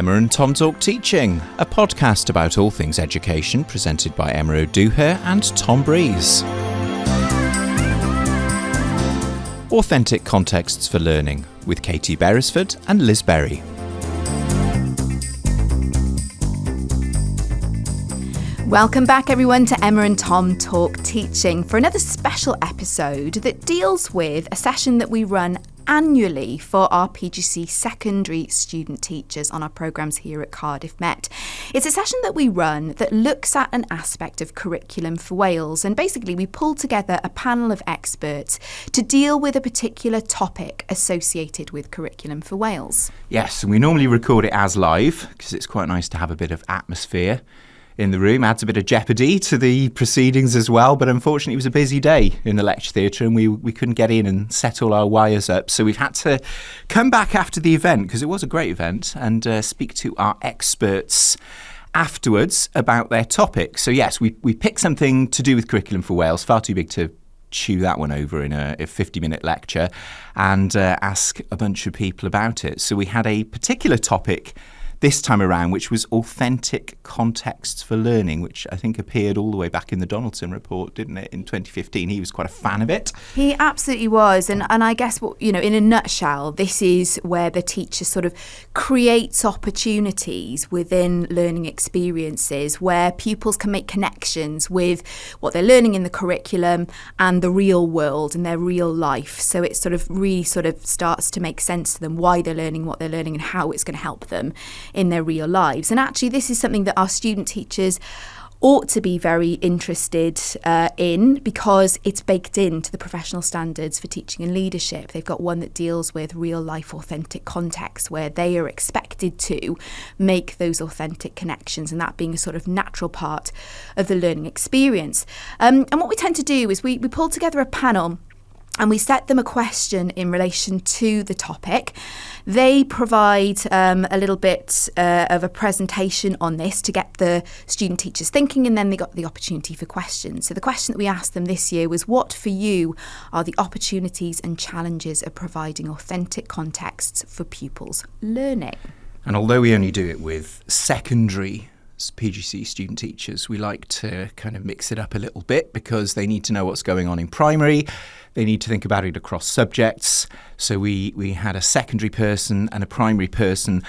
Emma and Tom Talk Teaching, a podcast about all things education presented by Emma O'Dooher and Tom Breeze. Authentic Contexts for Learning with Katie Berrisford and Liz Berry. Welcome back everyone to Emma and Tom Talk Teaching for another special episode that deals with a session that we run annually for our PGCE Secondary student teachers on our programmes here at Cardiff Met. It's a session that we run that looks at an aspect of curriculum for Wales, and basically we pull together a panel of experts to deal with a particular topic associated with curriculum for Wales. Yes, and we normally record it as live because it's quite nice to have a bit of atmosphere in the room, adds a bit of jeopardy to the proceedings as well, but unfortunately it was a busy day in the lecture theatre and we couldn't get in and set all our wires up, so we've had to come back after the event, because it was a great event, and speak to our experts afterwards about their topic. So yes, we picked something to do with curriculum for Wales, far too big to chew that one over in a 50-minute lecture, and ask a bunch of people about it. So we had a particular topic this time around, which was authentic contexts for learning, which I think appeared all the way back in the Donaldson report, didn't it, in 2015? He was quite a fan of it. He absolutely was. And I guess, in a nutshell, this is where the teacher sort of creates opportunities within learning experiences where pupils can make connections with what they're learning in the curriculum and the real world and their real life. So it really starts to make sense to them why they're learning what they're learning and how it's going to help them in their real lives. And actually this is something that our student teachers ought to be very interested in, because it's baked into the professional standards for teaching and leadership. They've got one that deals with real life authentic contexts where they are expected to make those authentic connections, and that being a sort of natural part of the learning experience. And what we tend to do is we pull together a panel and we set them a question in relation to the topic. They provide a little bit of a presentation on this to get the student teachers thinking, and then they got the opportunity for questions. So the question that we asked them this year was, what for you are the opportunities and challenges of providing authentic contexts for pupils' learning? And although we only do it with secondary PGCE student teachers, we like to kind of mix it up a little bit, because they need to know what's going on in primary. They need to think about it across subjects. So we had a secondary person and a primary person.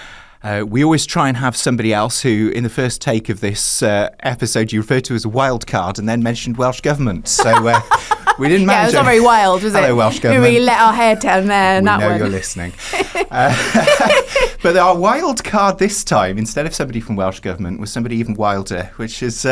We always try and have somebody else who, in the first take of this episode, you referred to as a wild card and then mentioned Welsh Government. So we didn't manage. Yeah, it was not very wild, was it? Hello, Welsh Government. We really let our hair down there. We that know one. You're listening. But our wild card this time, instead of somebody from Welsh Government, was somebody even wilder, which is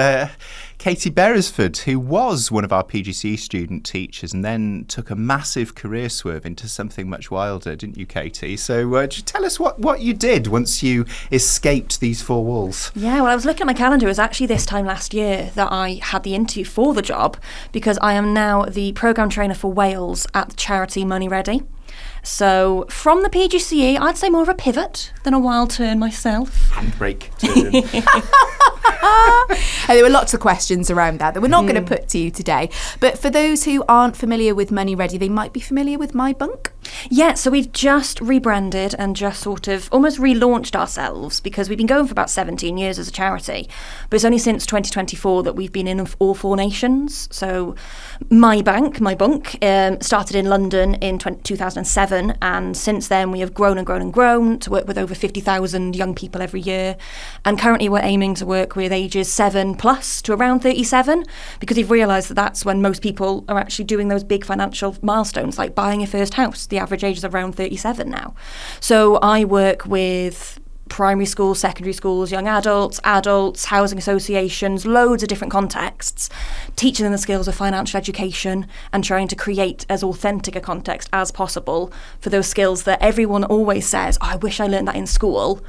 Katie Berrisford, who was one of our PGCE student teachers and then took a massive career swerve into something much wilder, didn't you, Katie? So tell us what you did once you escaped these four walls. Yeah, well, I was looking at my calendar. It was actually this time last year that I had the interview for the job, because I am now the programme trainer for Wales at the charity Money Ready. So from the PGCE, I'd say more of a pivot than a wild turn myself. Handbrake turn. There were lots of questions around that we're not going to put to you today. But for those who aren't familiar with Money Ready, they might be familiar with My Bunk. Yeah, so we've just rebranded and just sort of almost relaunched ourselves, because we've been going for about 17 years as a charity. But it's only since 2024 that we've been in all four nations. So My Bunk, started in London in 2007, and since then we have grown and grown and grown to work with over 50,000 young people every year. And currently we're aiming to work with ages 7 plus to around 37, because we've realised that that's when most people are actually doing those big financial milestones, like buying your first house. The average age is around 37 now. So I work with primary schools, secondary schools, young adults, housing associations, loads of different contexts, teaching them the skills of financial education and trying to create as authentic a context as possible for those skills that everyone always says, I wish I learned that in school.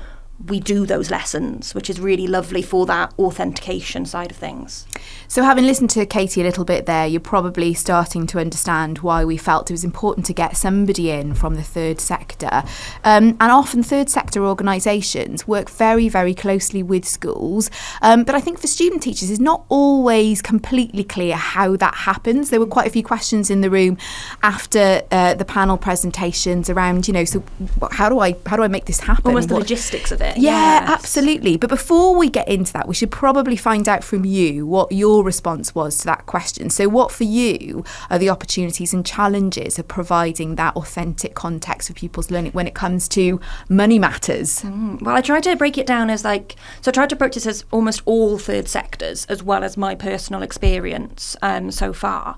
We do those lessons, which is really lovely for that authentication side of things. So having listened to Katie a little bit there, you're probably starting to understand why we felt it was important to get somebody in from the third sector. And often third sector organisations work very, very closely with schools. But I think for student teachers, it's not always completely clear how that happens. There were quite a few questions in the room after the panel presentations around, so how do I make this happen? Almost the logistics of it. it. Yeah, Yes. absolutely. But before we get into that, we should probably find out from you what your response was to that question. So what for you are the opportunities and challenges of providing that authentic context for pupils' learning when it comes to money matters? Well, I tried to break it down as I tried to approach this as almost all third sectors, as well as my personal experience so far.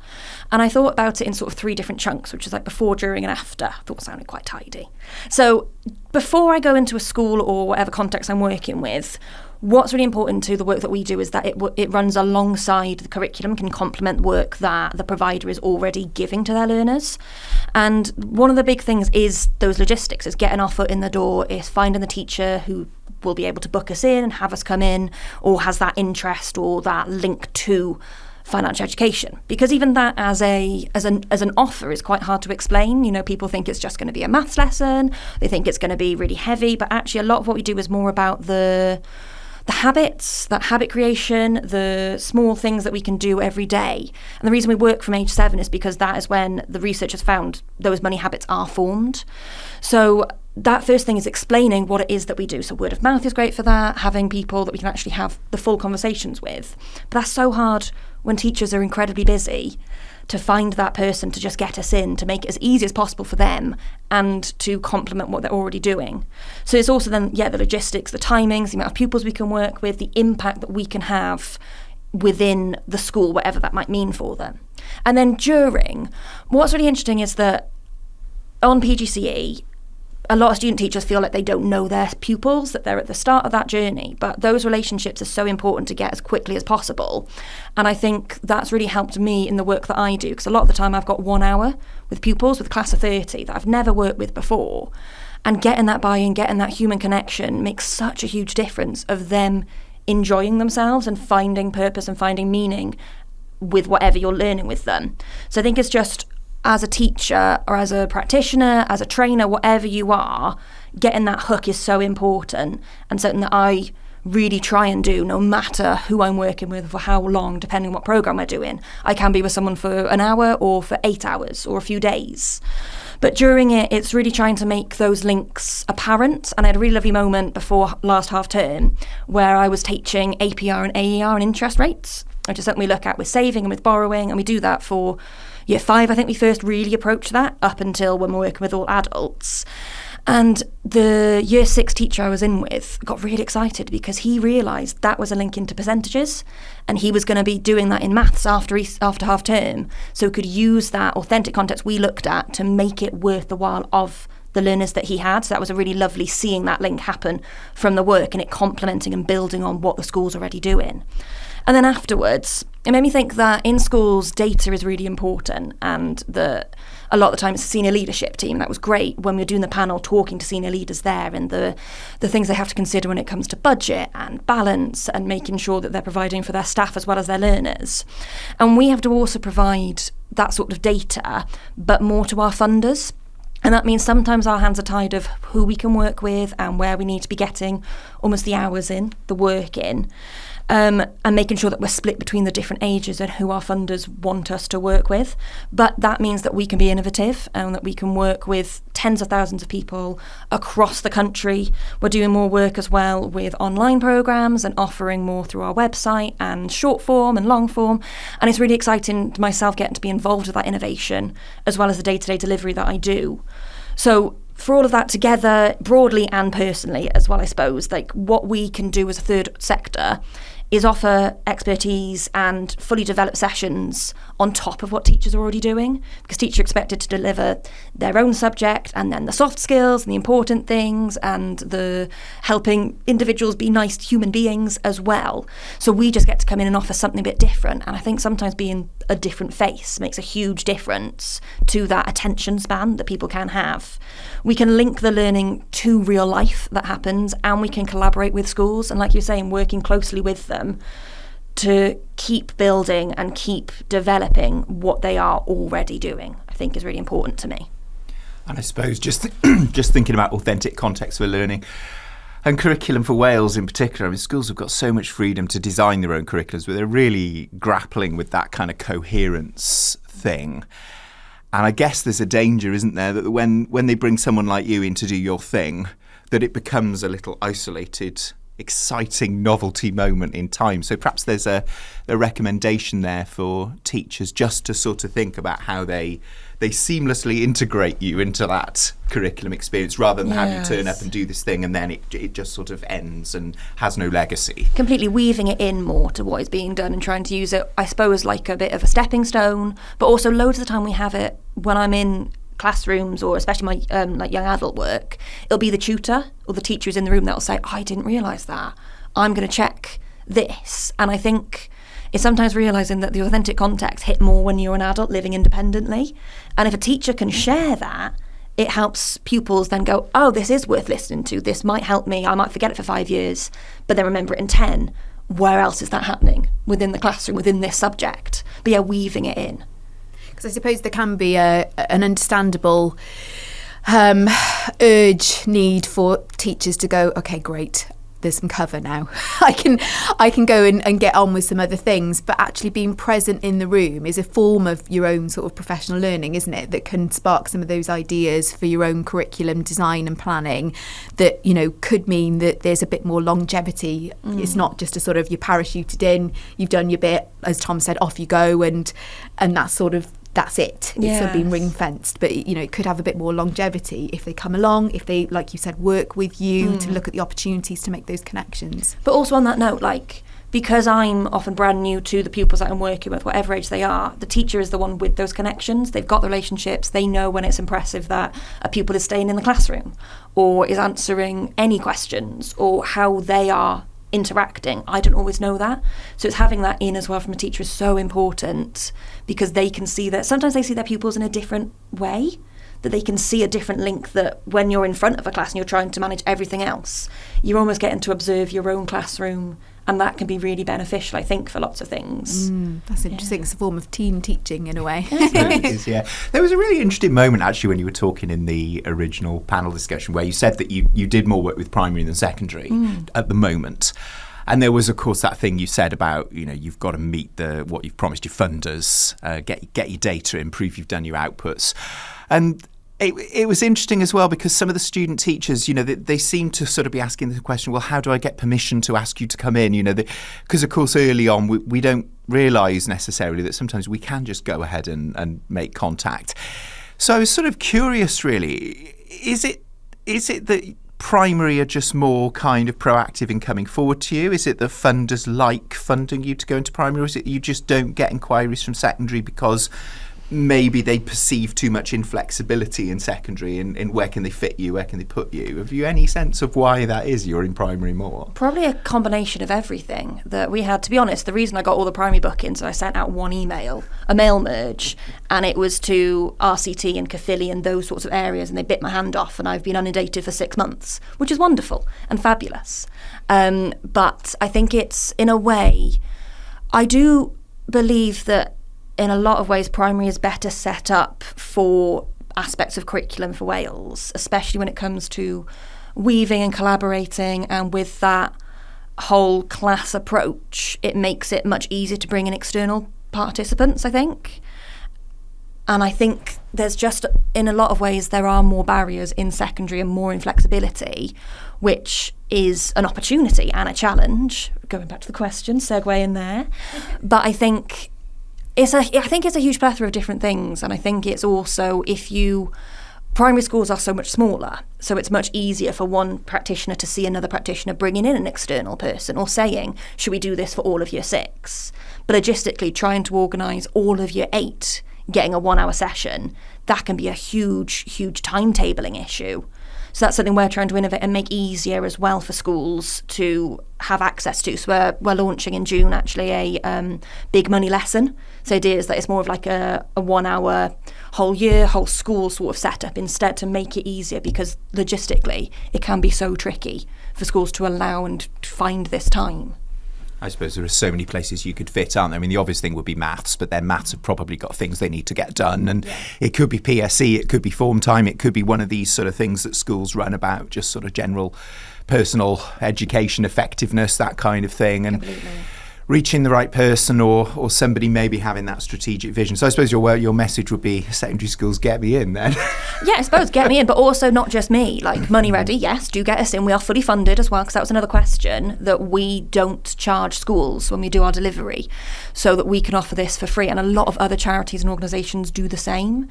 And I thought about it in sort of 3 different chunks, which is like before, during and after. I thought it sounded quite tidy. So before I go into a school or whatever context I'm working with, what's really important to the work that we do is that it runs alongside the curriculum, can complement work that the provider is already giving to their learners. And one of the big things is those logistics, is getting our foot in the door, is finding the teacher who will be able to book us in and have us come in, or has that interest or that link to financial education, because even that as an offer is quite hard to explain. You know, people think it's just going to be a maths lesson, they think it's going to be really heavy, but actually a lot of what we do is more about the habits, that habit creation, the small things that we can do every day. And the reason we work from age 7 is because that is when the research has found those money habits are formed. So that first thing is explaining what it is that we do. So word of mouth is great for that, having people that we can actually have the full conversations with. But that's so hard when teachers are incredibly busy, to find that person to just get us in, to make it as easy as possible for them and to complement what they're already doing. So it's also then, the logistics, the timings, the amount of pupils we can work with, the impact that we can have within the school, whatever that might mean for them. And then during, what's really interesting is that on PGCE, a lot of student teachers feel like they don't know their pupils, that they're at the start of that journey, but those relationships are so important to get as quickly as possible. And I think that's really helped me in the work that I do, because a lot of the time I've got 1 hour with pupils with a class of 30 that I've never worked with before, and getting that buy-in, getting that human connection makes such a huge difference of them enjoying themselves and finding purpose and finding meaning with whatever you're learning with them. So I think it's just, as a teacher or as a practitioner, as a trainer, whatever you are, getting that hook is so important, and something that I really try and do no matter who I'm working with, for how long, depending on what programme we're doing. I can be with someone for an hour or for 8 hours or a few days. But during it, it's really trying to make those links apparent. And I had a really lovely moment before last half term where I was teaching APR and AER and interest rates, which is something we look at with saving and with borrowing, and we do that for Year 5, I think we first really approached that, up until when we're working with all adults. And the Year 6 teacher I was in with got really excited because he realised that was a link into percentages, and he was going to be doing that in maths after half term, so could use that authentic context we looked at to make it worth the while of the learners that he had. So that was a really lovely seeing that link happen from the work and it complementing and building on what the school's already doing. And then afterwards, it made me think that in schools, data is really important, and that a lot of the time it's the senior leadership team. That was great when we were doing the panel, talking to senior leaders there, and the things they have to consider when it comes to budget and balance and making sure that they're providing for their staff as well as their learners. And we have to also provide that sort of data, but more to our funders. And that means sometimes our hands are tied of who we can work with and where we need to be getting almost the hours in, the work in. And making sure that we're split between the different ages and who our funders want us to work with. But that means that we can be innovative and that we can work with tens of thousands of people across the country. We're doing more work as well with online programmes and offering more through our website and short form and long form. And it's really exciting to myself getting to be involved with that innovation as well as the day-to-day delivery that I do. So for all of that together, broadly and personally as well, I suppose, like what we can do as a third sector is offer expertise and fully developed sessions on top of what teachers are already doing, because teachers are expected to deliver their own subject and then the soft skills and the important things and the helping individuals be nice human beings as well. So we just get to come in and offer something a bit different, and I think sometimes being a different face makes a huge difference to that attention span that people can have. We can link the learning to real life that happens, and we can collaborate with schools, and like you're saying, working closely with them to keep building and keep developing what they are already doing, I think is really important to me. And I suppose just thinking about authentic context for learning and curriculum for Wales in particular, I mean, schools have got so much freedom to design their own curriculums, but they're really grappling with that kind of coherence thing. And I guess there's a danger, isn't there, that when they bring someone like you in to do your thing, that it becomes a little isolated, exciting novelty moment in time. So perhaps there's a recommendation there for teachers just to sort of think about how they seamlessly integrate you into that curriculum experience, rather than have you turn up and do this thing and then it just sort of ends and has no legacy. Completely weaving it in more to what is being done and trying to use it, I suppose, like a bit of a stepping stone, but also loads of the time we have it when I'm in classrooms, or especially my like young adult work, it'll be the tutor or the teacher who's in the room that'll say, I didn't realise that, I'm going to check this. And I think it's sometimes realising that the authentic context hit more when you're an adult living independently, and if a teacher can share that, it helps pupils then go, oh, this is worth listening to, this might help me, I might forget it for 5 years but then remember it in 10. Where else is that happening within the classroom, within this subject? But yeah, weaving it in. Because I suppose there can be an understandable need for teachers to go, okay, great, there's some cover now. I can go and get on with some other things. But actually being present in the room is a form of your own sort of professional learning, isn't it? That can spark some of those ideas for your own curriculum design and planning that, could mean that there's a bit more longevity. It's not just a sort of, you're parachuted in, you've done your bit, as Tom said, off you go, and that's it. It's sort of been ring fenced, but it could have a bit more longevity if they come along, if they, like you said, work with you to look at the opportunities to make those connections. But also on that note, because I'm often brand new to the pupils that I'm working with, whatever age they are, the teacher is the one with those connections. They've got the relationships. They know when it's impressive that a pupil is staying in the classroom or is answering any questions, or how they are interacting. I don't always know that. So it's having that in as well from a teacher is so important, because they can see that sometimes they see their pupils in a different way, that they can see a different link, that when you're in front of a class and you're trying to manage everything else, you're almost getting to observe your own classroom, and that can be really beneficial, I think, for lots of things. That's interesting. It's a form of team teaching in a way. It is, yeah. There was a really interesting moment actually when you were talking in the original panel discussion where you said that you did more work with primary than secondary at the moment. And there was, of course, that thing you said about, you've got to meet what you've promised your funders, get your data in, prove you've done your outputs. And it was interesting as well, because some of the student teachers, they seem to sort of be asking the question, well, how do I get permission to ask you to come in? Because, of course, early on, we don't realise necessarily that sometimes we can just go ahead and make contact. So I was sort of curious, really, is it that primary are just more kind of proactive in coming forward to you? Is it that funders like funding you to go into primary, or is it you just don't get inquiries from secondary because maybe they perceive too much inflexibility in secondary, and where can they fit you, where can they put you? Have you any sense of why that is you're in primary more? Probably a combination of everything that we had. To be honest, the reason I got all the primary bookings, I sent out one email, a mail merge, and it was to RCT and Caerphilly and those sorts of areas, and they bit my hand off, and I've been inundated for 6 months, which is wonderful and fabulous. But I think it's, in a way, I do believe that in a lot of ways, primary is better set up for aspects of curriculum for Wales, especially when it comes to weaving and collaborating, and with that whole class approach, it makes it much easier to bring in external participants, I think. And I think there's just, in a lot of ways, there are more barriers in secondary and more inflexibility, which is an opportunity and a challenge. Going back to the question, segue in there. But I think it's a huge plethora of different things, and I think it's also, primary schools are so much smaller, so it's much easier for one practitioner to see another practitioner bringing in an external person or saying, should we do this for all of year 6? But logistically, trying to organise all of year 8 getting a 1 hour session, that can be a huge timetabling issue. So that's something we're trying to innovate and make easier as well for schools to have access to. So we're launching in June actually a big money lesson. So the idea is that it's more of like a 1 hour whole school sort of setup instead, to make it easier, because logistically it can be so tricky for schools to allow and find this time. I suppose there are so many places you could fit, aren't there? I mean, the obvious thing would be maths, but then maths have probably got things they need to get done. And it could be PSE, it could be form time, it could be one of these sort of things that schools run about, just sort of general personal education effectiveness, that kind of thing. And completely. reaching the right person or somebody maybe having that strategic vision. So I suppose your message would be secondary schools, get me in then. Yeah, I suppose get me in, but also not just me. Like money ready, yes, do get us in. We are fully funded as well, because that was another question, that we don't charge schools when we do our delivery, so that we can offer this for free. And a lot of other charities and organisations do the same.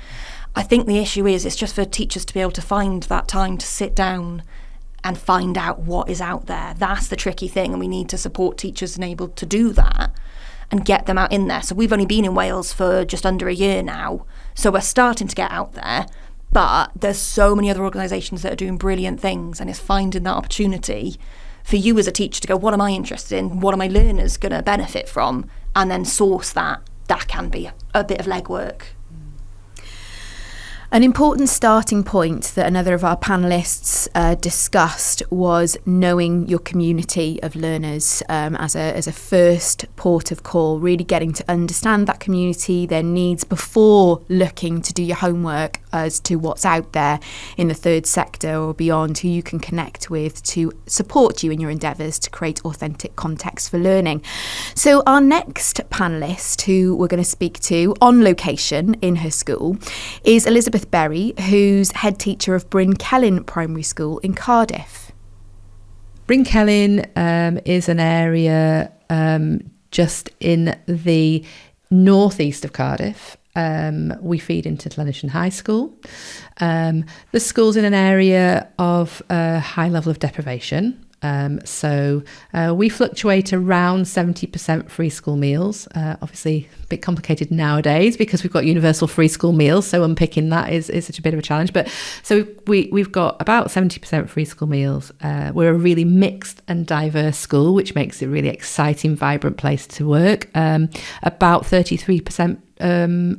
I think the issue is it's just for teachers to be able to find that time to sit down and find out what is out there. That's the tricky thing, and we need to support teachers and able to do that and get them out in there. So we've only been in Wales for just under a year now, so we're starting to get out there, but there's so many other organisations that are doing brilliant things, and it's finding that opportunity for you as a teacher to go, what am I interested in? What are my learners going to benefit from? And then source that. That can be a bit of legwork. An important starting point that another of our panellists discussed was knowing your community of learners as a first port of call, really getting to understand that community, their needs, before looking to do your homework as to what's out there in the third sector or beyond, who you can connect with to support you in your endeavours to create authentic context for learning. So our next panellist, who we're going to speak to on location in her school, is Elizabeth Berry, who's head teacher of Bryn Celyn Primary School in Cardiff. Bryn Celyn is an area just in the northeast of Cardiff. We feed into Llanellishan High School. The school's in an area of high level of deprivation. So we fluctuate around 70% free school meals. Obviously a bit complicated nowadays because we've got universal free school meals, so unpicking that is such a bit of a challenge. But so we've got about 70% free school meals. We're a really mixed and diverse school, which makes it a really exciting, vibrant place to work. About 33%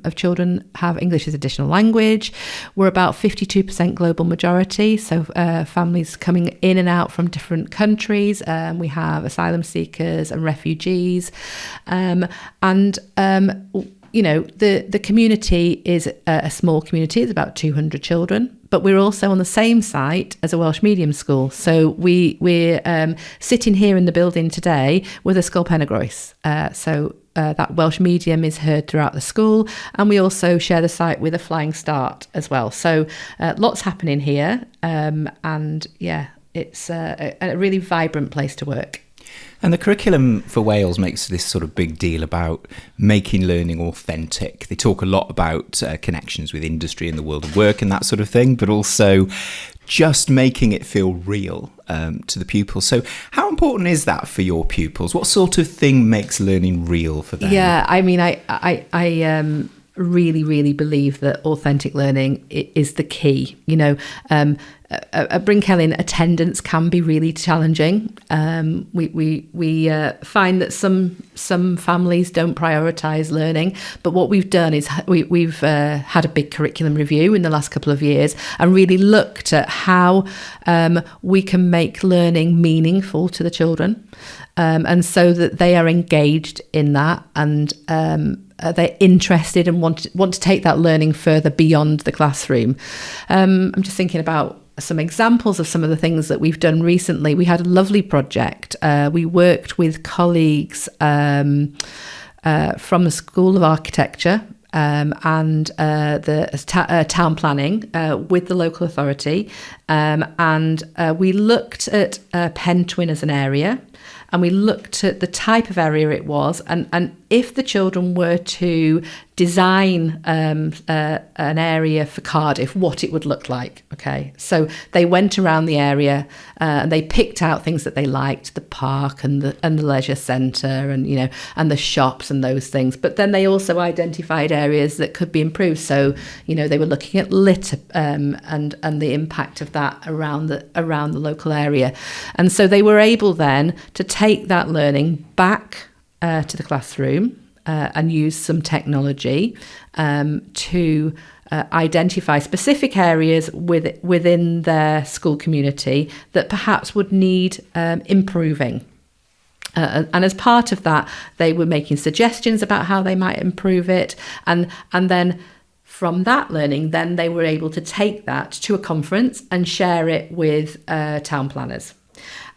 of children have English as additional language. We're about 52% global majority, so families coming in and out from different countries. We have asylum seekers and refugees, and you know, the community is a small community. It's about 200 children, but we're also on the same site as a Welsh medium school. So we're sitting here in the building today with a Sgol Pen-y-Groes. That Welsh medium is heard throughout the school, and we also share the site with a Flying Start as well. So lots happening here, and yeah, it's a really vibrant place to work. And the curriculum for Wales makes this sort of big deal about making learning authentic. They talk a lot about connections with industry and the world of work and that sort of thing, but also just making it feel real to the pupils. So how important is that for your pupils? What sort of thing makes learning real for them? Yeah, I mean, I really believe that authentic learning is the key. You know, at Bryn Celyn, attendance can be really challenging. We find that some families don't prioritise learning, but what we've done is we've had a big curriculum review in the last couple of years and really looked at how we can make learning meaningful to the children, and so that they are engaged in that and they're interested and want to take that learning further beyond the classroom. I'm just thinking about some examples of some of the things that we've done recently. We had a lovely project. We worked with colleagues from the School of Architecture and the town planning with the local authority, and we looked at Pentwyn as an area, and we looked at the type of area it was, and if the children were to design an area for Cardiff, what it would look like. Okay, so they went around the area and they picked out things that they liked, the park and the leisure centre, and you know, and the shops and those things. But then they also identified areas that could be improved. So you know, they were looking at litter and the impact of that around the local area, and so they were able then to take that learning back to the classroom and use some technology to identify specific areas within their school community that perhaps would need improving. And as part of that, they were making suggestions about how they might improve it. And then from that learning, then they were able to take that to a conference and share it with town planners.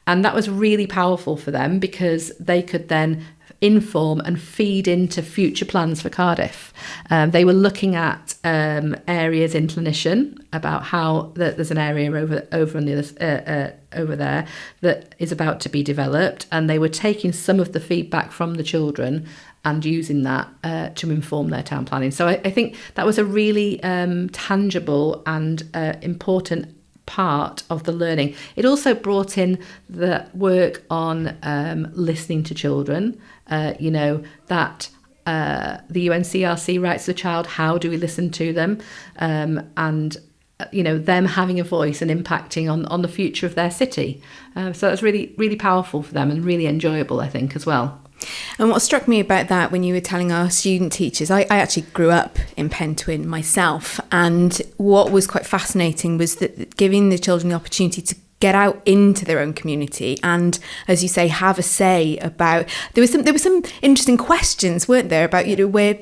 And that was really powerful for them because they could then inform and feed into future plans for Cardiff. They were looking at areas in Llynishon, about how there's an area over on the other, over there that is about to be developed, and they were taking some of the feedback from the children and using that to inform their town planning. So I think that was a really tangible and important part of the learning. It also brought in the work on listening to children, that the UNCRC rights of the child, how do we listen to them, and them having a voice and impacting on the future of their city. So that's really, really powerful for them and really enjoyable, I think, as well. And what struck me about that when you were telling our student teachers, I actually grew up in Pentwyn myself, and what was quite fascinating was that giving the children the opportunity to get out into their own community and, as you say, have a say about. There were some interesting questions, weren't there, about where.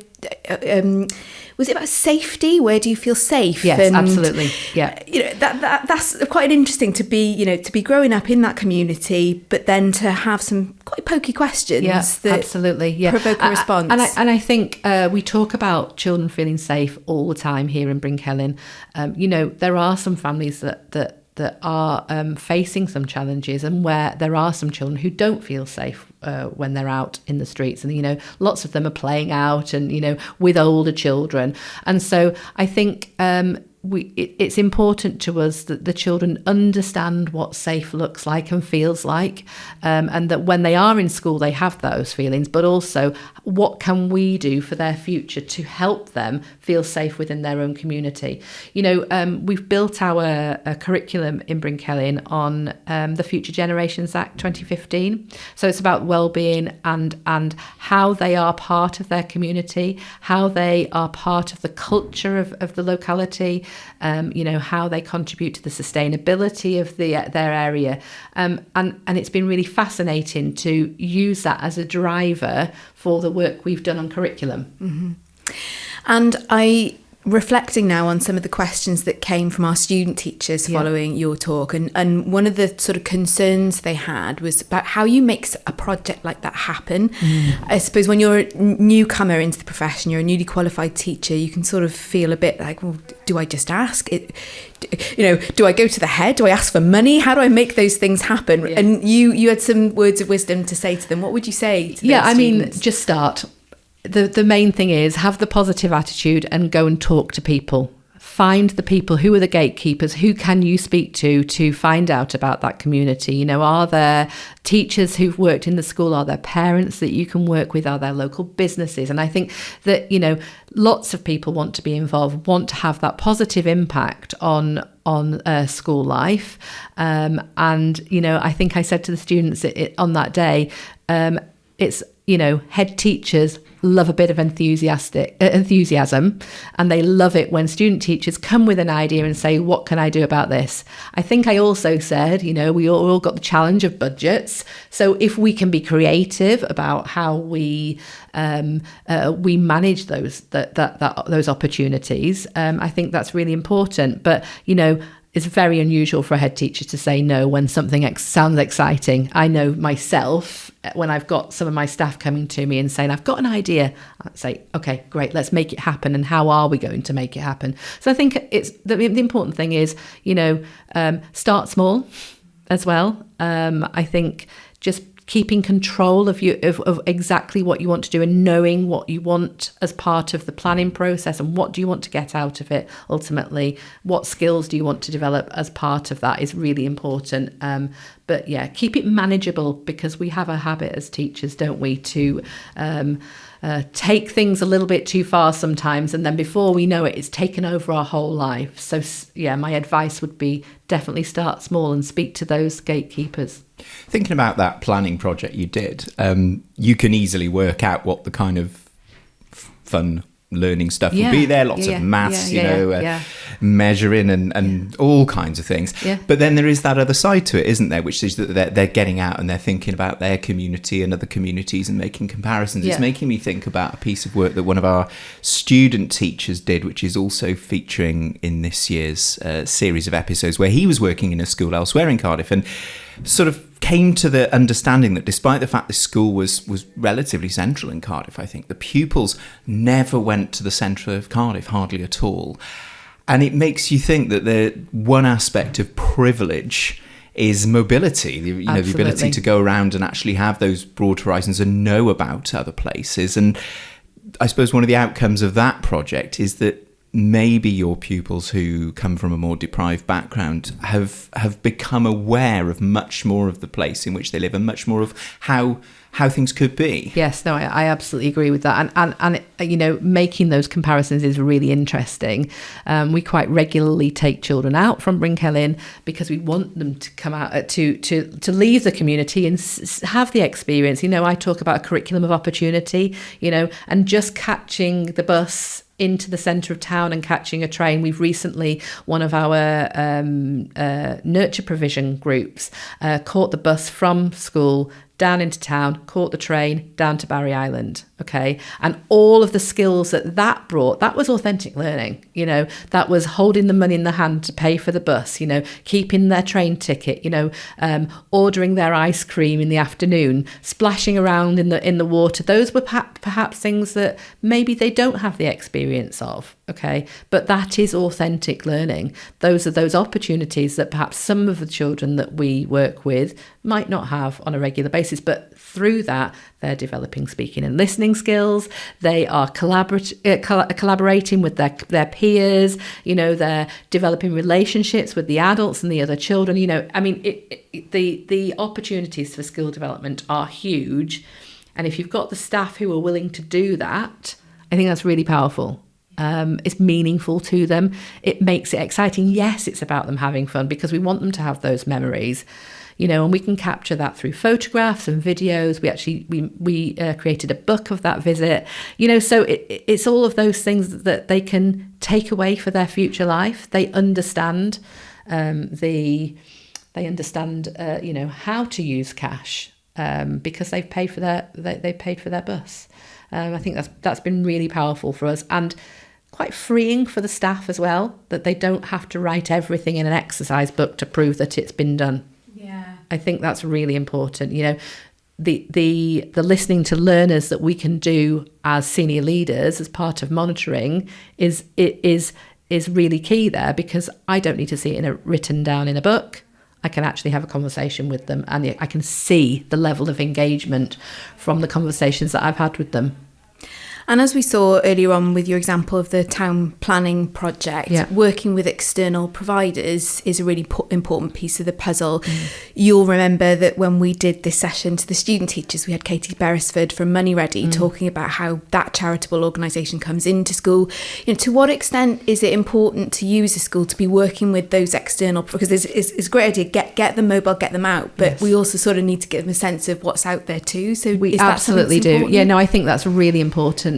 Was it about safety? Where do you feel safe? Yes, and, absolutely. Yeah. That's quite interesting to be growing up in that community, but then to have some quite pokey questions. Yeah, that absolutely. Yeah. Provoke a response. And I think we talk about children feeling safe all the time here in Bryncelyn. There are some families that are facing some challenges, and where there are some children who don't feel safe when they're out in the streets, and lots of them are playing out and with older children, and so I think it's important to us that the children understand what safe looks like and feels like, and that when they are in school they have those feelings, but also what can we do for their future to help them feel safe within their own community. We've built our curriculum in Bryncelyn on the Future Generations Act 2015, so it's about well-being and how they are part of their community, how they are part of the culture of the locality, how they contribute to the sustainability of their area, and it's been really fascinating to use that as a driver for the work we've done on curriculum. Mm-hmm. And reflecting now on some of the questions that came from our student teachers following your talk, and one of the sort of concerns they had was about how you make a project like that happen. I suppose when you're a newcomer into the profession, you're a newly qualified teacher, you can sort of feel a bit like, well, do I just ask? Do I go to the head? Do I ask for money? How do I make those things happen? Yeah. And you had some words of wisdom to say to them. What would you say to those students? Just start. The main thing is have the positive attitude and go and talk to people. Find the people who are the gatekeepers, who can you speak to find out about that community. Are there teachers who've worked in the school? Are there parents that you can work with? Are there local businesses? And I think that, lots of people want to be involved, want to have that positive impact on school life. And, I think I said to the students on that day, it's, head teachers love a bit of enthusiasm, and they love it when student teachers come with an idea and say, what can I do about this? I think I also said, we all got the challenge of budgets. So if we can be creative about how we manage those opportunities, I think that's really important. But, it's very unusual for a head teacher to say no when something sounds exciting. I know myself, when I've got some of my staff coming to me and saying, I've got an idea, I say, okay, great, let's make it happen. And how are we going to make it happen? So I think it's the important thing is, start small as well. I think just keeping control of exactly what you want to do and knowing what you want as part of the planning process and what do you want to get out of it ultimately, what skills do you want to develop as part of that is really important. But yeah, keep it manageable, because we have a habit as teachers, don't we, to take things a little bit too far sometimes, and then before we know it, it's taken over our whole life. So yeah, my advice would be definitely start small and speak to those gatekeepers. Thinking about that planning project you did, you can easily work out what the kind of fun learning stuff will be there, lots of maths, measuring and all kinds of things. Yeah. But then there is that other side to it, isn't there, which is that they're getting out and they're thinking about their community and other communities and making comparisons. Yeah. It's making me think about a piece of work that one of our student teachers did, which is also featuring in this year's series of episodes, where he was working in a school elsewhere in Cardiff and sort of came to the understanding that despite the fact this school was relatively central in Cardiff, I think, the pupils never went to the centre of Cardiff, hardly at all. And it makes you think that the one aspect of privilege is mobility, the ability to go around and actually have those broad horizons and know about other places. And I suppose one of the outcomes of that project is that maybe your pupils who come from a more deprived background have become aware of much more of the place in which they live and much more of how things could be. Yes, no, I absolutely agree with that. And making those comparisons is really interesting. We quite regularly take children out from Brinkelin because we want them to come out to leave the community and have the experience. I talk about a curriculum of opportunity, and just catching the bus into the centre of town and catching a train. We've recently, one of our nurture provision groups caught the bus from school down into town, caught the train down to Barry Island, okay? And all of the skills that brought, that was authentic learning, that was holding the money in the hand to pay for the bus, keeping their train ticket, ordering their ice cream in the afternoon, splashing around in the water. Those were perhaps things that maybe they don't have the experience of, okay? But that is authentic learning. Those are those opportunities that perhaps some of the children that we work with might not have on a regular basis, but through that they're developing speaking and listening skills. They are collaborating with their peers. They're developing relationships with the adults and the other children. The opportunities for skill development are huge, and if you've got the staff who are willing to do that, I think that's really powerful. It's meaningful to them. It makes it exciting. Yes, it's about them having fun because we want them to have those memories. And we can capture that through photographs and videos. We created a book of that visit. So it's all of those things that they can take away for their future life. They understand how to use cash because they've paid for their bus. I think that's been really powerful for us and quite freeing for the staff as well, that they don't have to write everything in an exercise book to prove that it's been done. Yeah, I think that's really important. The listening to learners that we can do as senior leaders as part of monitoring is really key there, because I don't need to see it written down in a book. I can actually have a conversation with them, and I can see the level of engagement from the conversations that I've had with them. And as we saw earlier on with your example of the town planning project, working with external providers is a really important piece of the puzzle. You'll remember that when we did this session to the student teachers, we had Katie Berrisford from Money Ready talking about how that charitable organisation comes into school. To what extent is it important to use a school to be working with those external, because it's a great idea, get them mobile, get them out, but we also sort of need to give them a sense of what's out there too. So we absolutely do. Yeah, no, I think that's really important.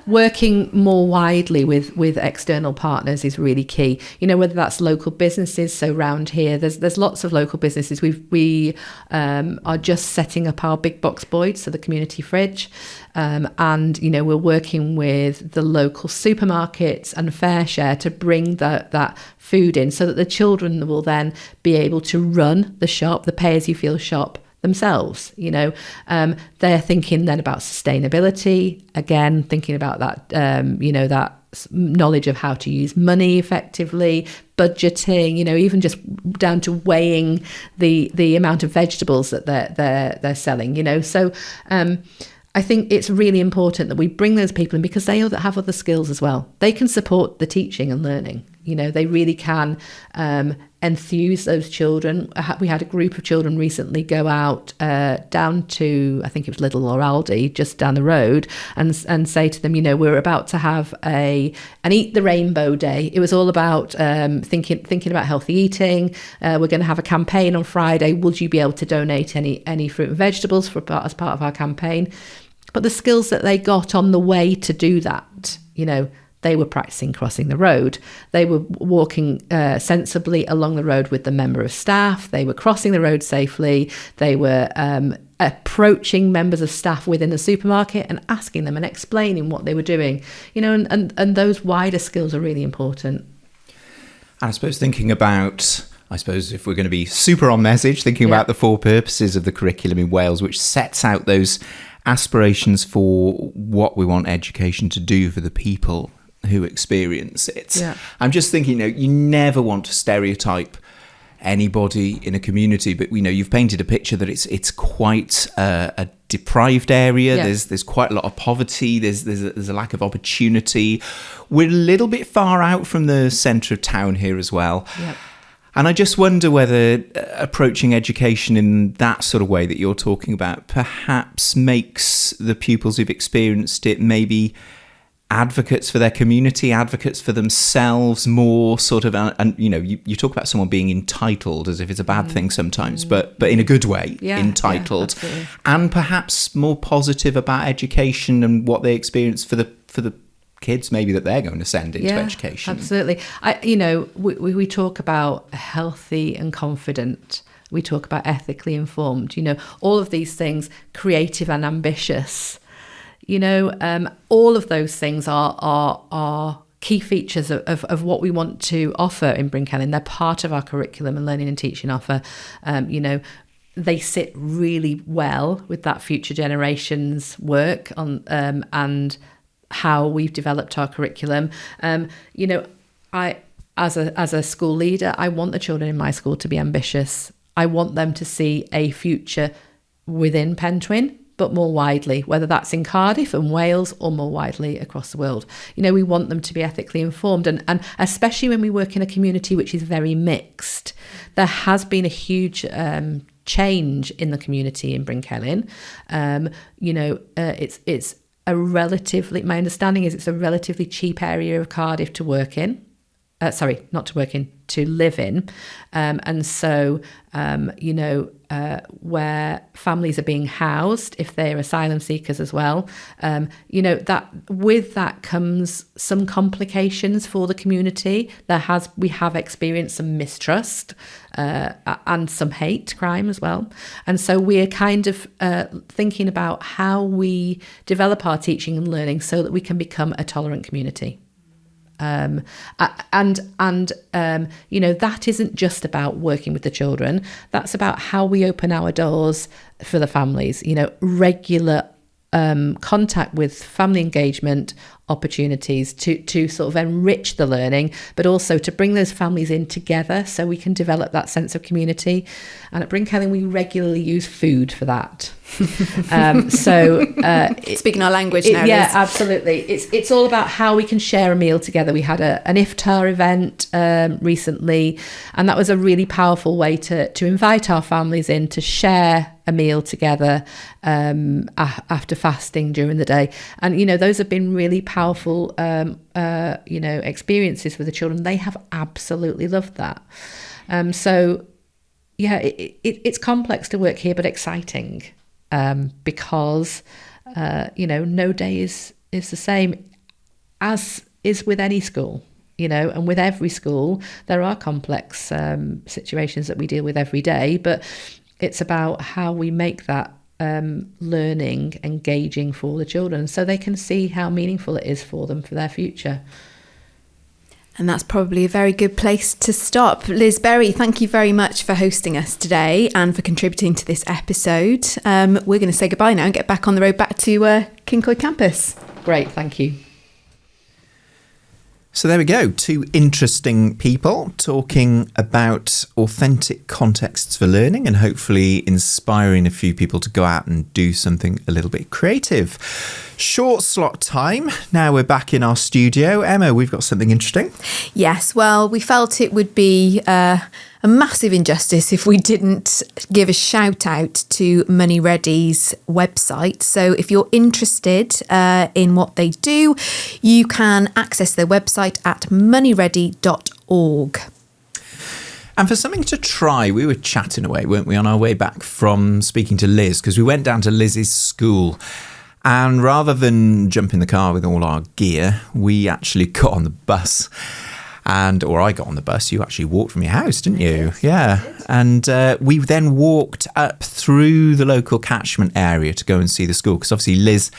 Working more widely with external partners is really key. Whether that's local businesses. So round here, there's lots of local businesses. We are just setting up our big box Boyd, so the community fridge, and we're working with the local supermarkets and FareShare to bring that food in, so that the children will then be able to run the shop, the pay as you feel shop, themselves. They're thinking then about sustainability, again thinking about that that knowledge of how to use money effectively, budgeting, even just down to weighing the amount of vegetables that they're selling, so I think it's really important that we bring those people in, because they have other skills as well. They can support the teaching and learning. They really can enthuse those children. We had a group of children recently go out down to, I think it was Lidl or Aldi, just down the road, and say to them, we're about to have an Eat the Rainbow Day. It was all about thinking about healthy eating. We're going to have a campaign on Friday. Would you be able to donate any fruit and vegetables as part of our campaign? But the skills that they got on the way to do that, they were practicing crossing the road. They were walking sensibly along the road with the member of staff. They were crossing the road safely. They were approaching members of staff within the supermarket and asking them and explaining what they were doing. And those wider skills are really important. And I suppose thinking about I suppose if we're going to be super on message, thinking about the 4 purposes of the curriculum in Wales, which sets out those aspirations for what we want education to do for the people who experience it. Yeah. I'm just thinking, you never want to stereotype anybody in a community, but you've painted a picture that it's quite a deprived area. There's quite a lot of poverty. There's a lack of opportunity. We're a little bit far out from the centre of town here as well. Yep. And I just wonder whether approaching education in that sort of way that you're talking about perhaps makes the pupils who've experienced it maybe advocates for their community, advocates for themselves, more sort of, and you talk about someone being entitled as if it's a bad thing sometimes, but in a good way, entitled, and perhaps more positive about education and what they experience for the kids maybe that they're going to send into education. Absolutely. We talk about healthy and confident. We talk about ethically informed. All of these things, creative and ambitious. All of those things are key features of what we want to offer in Bryn Celyn. They're part of our curriculum and learning and teaching offer. They sit really well with that future generations work on and how we've developed our curriculum. I as a school leader, I want the children in my school to be ambitious. I want them to see a future within Pentwyn, but more widely, whether that's in Cardiff and Wales or more widely across the world. We want them to be ethically informed, and especially when we work in a community which is very mixed. There has been a huge change in the community in Bryn Celyn. It's a relatively, my understanding is it's a relatively cheap area of Cardiff to work in. To live in. And so, where families are being housed, if they're asylum seekers as well, that with that comes some complications for the community. We have experienced some mistrust and some hate crime as well. And so we're kind of thinking about how we develop our teaching and learning so that we can become a tolerant community. That isn't just about working with the children. That's about how we open our doors for the families, regular contact with family engagement opportunities to sort of enrich the learning, but also to bring those families in together so we can develop that sense of community. And at Bryn Celyn, we regularly use food for that. Speaking our language now. Yeah, absolutely. It's all about how we can share a meal together. We had an iftar event recently, and that was a really powerful way to invite our families in to share a meal together after fasting during the day. And those have been really powerful experiences for the children. They have absolutely loved that. It's complex to work here, but exciting. Because no day is the same, as is with any school, and with every school there are complex situations that we deal with every day, but it's about how we make that learning engaging for the children so they can see how meaningful it is for them for their future. And that's probably a very good place to stop. Liz Berry, thank you very much for hosting us today and for contributing to this episode. We're going to say goodbye now and get back on the road back to Kincoid campus. Great, thank you. So there we go, 2 interesting people talking about authentic contexts for learning and hopefully inspiring a few people to go out and do something a little bit creative. Short slot time. Now we're back in our studio. Emma, we've got something interesting. Yes, well, we felt it would be a massive injustice if we didn't give a shout out to Money Ready's website. So if you're interested in what they do, you can access their website at moneyready.org. And for something to try, we were chatting away, weren't we, on our way back from speaking to Liz, because we went down to Liz's school. And rather than jump in the car with all our gear, we actually got on the bus. Or I got on the bus. You actually walked from your house, didn't you? Yeah. And we then walked up through the local catchment area to go and see the school. Because obviously Liz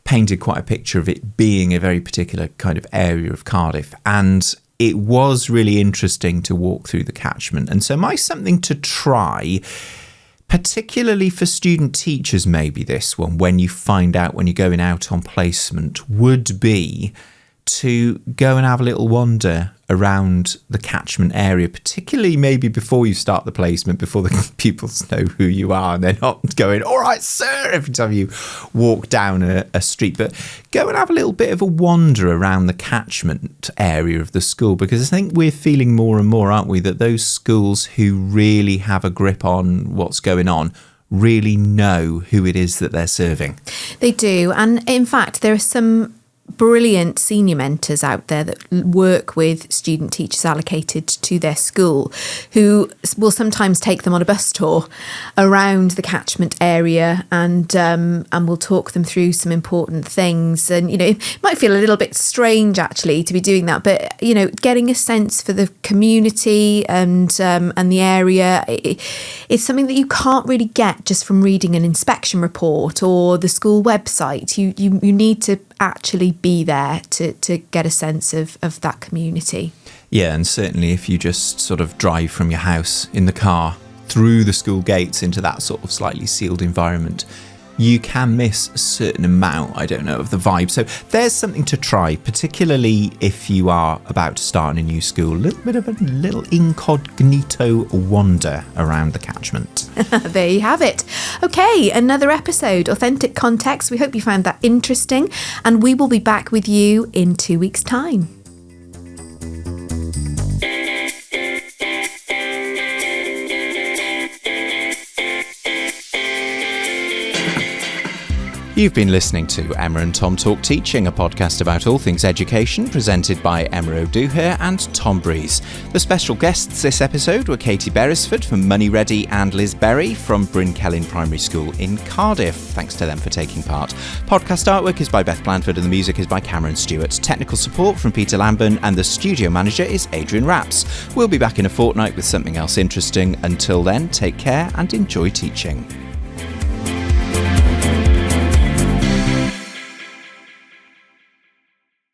painted quite a picture of it being a very particular kind of area of Cardiff. And it was really interesting to walk through the catchment. And so my something to try, particularly for student teachers, maybe this one, when you find out when you're going out on placement, would be to go and have a little wander around the catchment area, particularly maybe before you start the placement, before the pupils know who you are and they're not going, all right, sir, every time you walk down a street. But go and have a little bit of a wander around the catchment area of the school, because I think we're feeling more and more, aren't we, that those schools who really have a grip on what's going on really know who it is that they're serving. They do. And in fact, there are some brilliant senior mentors out there that work with student teachers allocated to their school, who will sometimes take them on a bus tour around the catchment area and will talk them through some important things. And, it might feel a little bit strange actually to be doing that, but, getting a sense for the community and the area, it's something that you can't really get just from reading an inspection report or the school website. You need to actually be there to get a sense of that community. Yeah, and certainly if you just sort of drive from your house in the car through the school gates into that sort of slightly sealed environment, you can miss a certain amount, I don't know, of the vibe. So there's something to try, particularly if you are about to start in a new school. A little bit of a little incognito wander around the catchment. There you have it. Okay, another episode, Authentic Context. We hope you found that interesting, and we will be back with you in 2 weeks' time. You've been listening to Emma and Tom Talk Teaching, a podcast about all things education, presented by Emma O'Dooher and Tom Breeze. The special guests this episode were Katie Berrisford from Money Ready and Liz Berry from Bryn Celyn Primary School in Cardiff. Thanks to them for taking part. Podcast artwork is by Beth Blandford and the music is by Cameron Stewart. Technical support from Peter Lamburn and the studio manager is Adrian Rapps. We'll be back in a fortnight with something else interesting. Until then, take care and enjoy teaching.